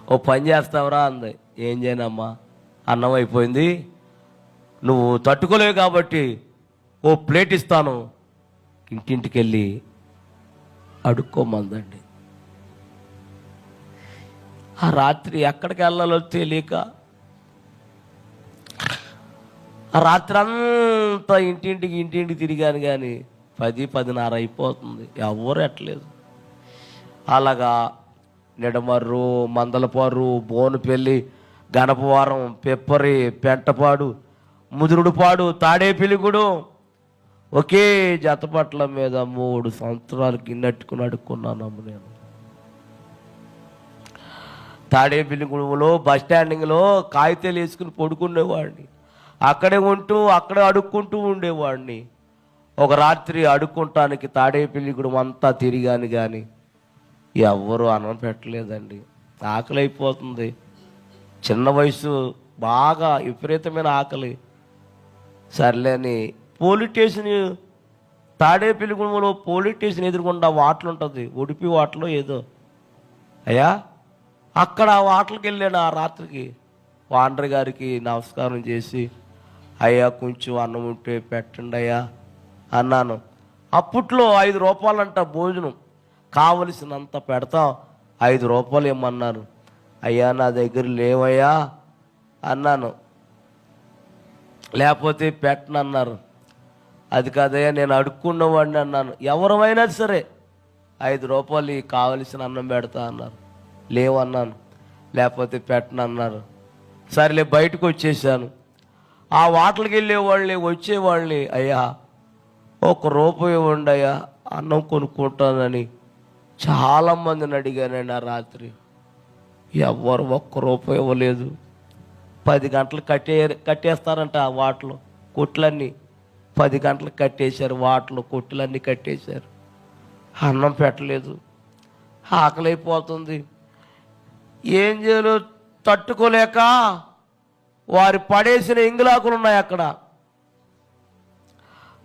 ఓ పని చేస్తావురా అంది. ఏం చేయనమ్మా, అన్నం అయిపోయింది, నువ్వు తట్టుకోలేవు కాబట్టి ఓ ప్లేట్ ఇస్తాను, ఇంటింటికి వెళ్ళి అడుక్కోమందండి. ఆ రాత్రి ఎక్కడికి వెళ్ళాలో తెలియక ఆ రాత్రి అంతా ఇంటింటికి తిరిగాను, కానీ 10-10:30 అయిపోతుంది, ఎవరు ఎట్టలేదు. అలాగా నిడమర్రు, మందలపారు, బోనుపల్లి, గణపవరం, పెప్పరి, పెంటపాడు, ముదురుడుపాడు, తాడేపిలిగూడు ఒకే జతపట్ల మీద 3 సంవత్సరాలు గిన్నెట్టుకుని అడుక్కున్నానమ్మ నేను. తాడేపిలిగూడెంలో బస్ స్టాండింగ్లో కాగితాలు వేసుకుని పడుకునేవాడిని, అక్కడే ఉంటూ అక్కడే అడుక్కుంటూ ఉండేవాడిని. ఒక రాత్రి అడుక్కుంటానికి తాడేపిలిగూడెం అంతా తిరిగాను, కానీ ఎవ్వరూ అన్నం పెట్టలేదండి. ఆకలి అయిపోతుంది, చిన్న వయసు, బాగా విపరీతమైన ఆకలి. సర్లేని పోలీస్ స్టేషన్, తాడేపిలిగూడెంలో పోలీస్ స్టేషన్ ఎదురుకుండా వాటలు ఉంటుంది, ఉడిపి వాటలో ఏదో, అయ్యా అక్కడ ఆ వాటలకి వెళ్ళాను. ఆ రాత్రికి వాండర్ గారికి నమస్కారం చేసి, అయ్యా కొంచెం అన్నం ఉంటే పెట్టండి అయ్యా అన్నాను. అప్పట్లో 5 రూపాయలంట భోజనం, కావలసినంత పెడతాం, 5 రూపాయలు ఇమ్మన్నారు. అయ్యా నా దగ్గర లేవయ్యా అన్నాను. లేకపోతే పెట్టనన్నారు. అది కాదయ్యా నేను అడుక్కున్నవాడిని అన్నాను. ఎవరమైనా సరే 5 రూపాయలు కావలసిన అన్నం పెడతా అన్నారు. లేవన్నాను. లేకపోతే పెట్టనన్నారు. సరేలే బయటకు వచ్చేసాను. ఆ వాటలకి వెళ్ళేవాళ్ళని వచ్చేవాళ్ళని, అయ్యా 1 రూపాయి ఇవ్వండి అయ్యా అన్నం కొనుక్కుంటానని చాలామందిని అడిగానండి. ఆ రాత్రి ఎవ్వరు 1 రూపాయి ఇవ్వలేదు. 10 గంటలు కట్టేస్తారంట ఆ వాటలు కొట్లన్నీ. 10 గంటలకు కట్టేశారు, వాటలు కొట్టులన్నీ కట్టేశారు. అన్నం పెట్టలేదు, ఆకలైపోతుంది. ఏం చేయాలో తట్టుకోలేక వారి పడేసిన ఎంగులాకులు ఉన్నాయి అక్కడ,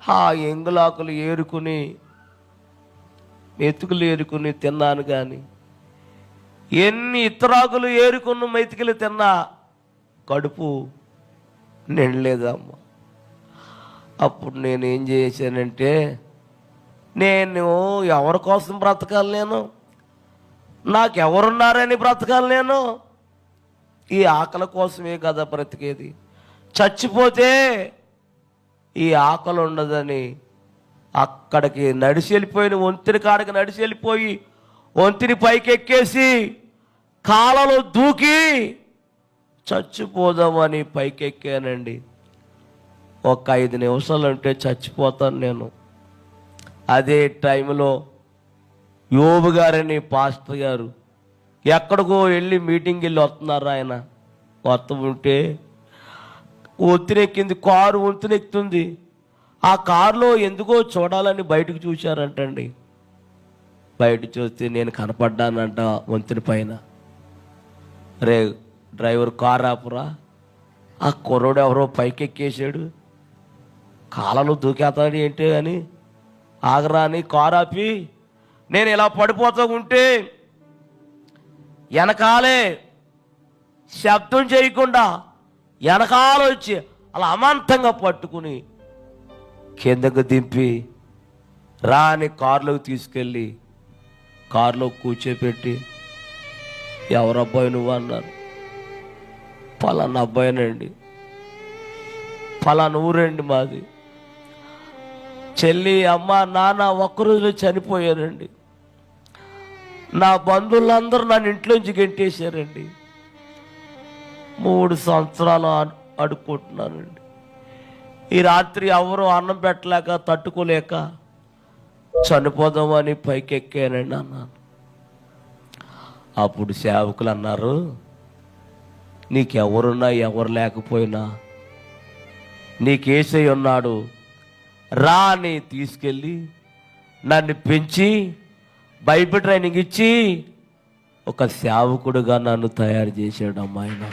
ఆ ఎంగులాకులు ఏరుకుని మెతుకులు ఏరుకుని తిన్నాను. కానీ ఎన్ని ఇతరాకులు ఏరుకున్న మెతుకులు తిన్నా కడుపు నిండలేదమ్మ. అప్పుడు నేనేం చేశానంటే, నేను ఎవరి కోసం బ్రతకాలి, నాకెవరున్నారని బ్రతకాలి, ఈ ఆకలి కోసమే కదా బ్రతికేది. చచ్చిపోతే ఈ ఆకలి ఉండదని అక్కడికి నడిచి వెళ్ళిపోయిన వంతిని కాడికి నడిచి వెళ్ళిపోయి వంతిని పైకి ఎక్కేసి కాలలో దూకి చచ్చిపోదామని పైకి ఎక్కానండి. ఒక 5 నిమిషాలు అంటే చచ్చిపోతాను నేను. అదే టైంలో యోబు గారని పాస్టర్ గారు ఎక్కడికో వెళ్ళి మీటింగ్కి వెళ్ళి వస్తున్నారు. ఆయన వస్తూ ఉంటే వంతునెక్కింది, కారు వంతునెక్కుతుంది. ఆ కారులో ఎందుకో చూడాలని బయటకు చూశారంటండి. బయట చూస్తే నేను కనపడ్డానంట వంతుని పైన. రే డ్రైవర్ కారు ఆపురా, ఆ కుర్రోడు ఎవరో పైకి ఎక్కేసాడు, కాలలో దూకేస్తాడు ఏంటి అని, ఆగరా అని కారు ఆపి నేను ఇలా పడిపోతూ ఉంటే వెనకాలే శబ్దం చేయకుండా వెనకాల వచ్చి అలా అమాంతంగా పట్టుకుని కిందకు దింపి రాని కారులోకి తీసుకెళ్ళి కారులో కూర్చోపెట్టి, ఎవరబ్బాయి నువ్వు అన్నారు. పలానా అబ్బాయినండి, పలానా ఊరండి మాది. చెల్లి అమ్మ నాన్న ఒక్కరోజులో చనిపోయారండి. నా బంధువులందరూ నన్ను ఇంట్లోంచి గెంటేశారండి. 3 సంవత్సరాలు అడుక్కుంటున్నానండి. ఈ రాత్రి ఎవరు అన్నం పెట్టలేక తట్టుకోలేక చనిపోదామని పైకి ఎక్కానండి అన్నాను. అప్పుడు సేవకులు అన్నారు, నీకెవరున్నా ఎవరు లేకపోయినా నీకేసై ఉన్నాడు, రా అని తీసుకెళ్ళి నన్ను పెంచి బైబిల్ ట్రైనింగ్ ఇచ్చి ఒక సేవకుడుగా నన్ను తయారు చేశాడు అమ్మాయిన.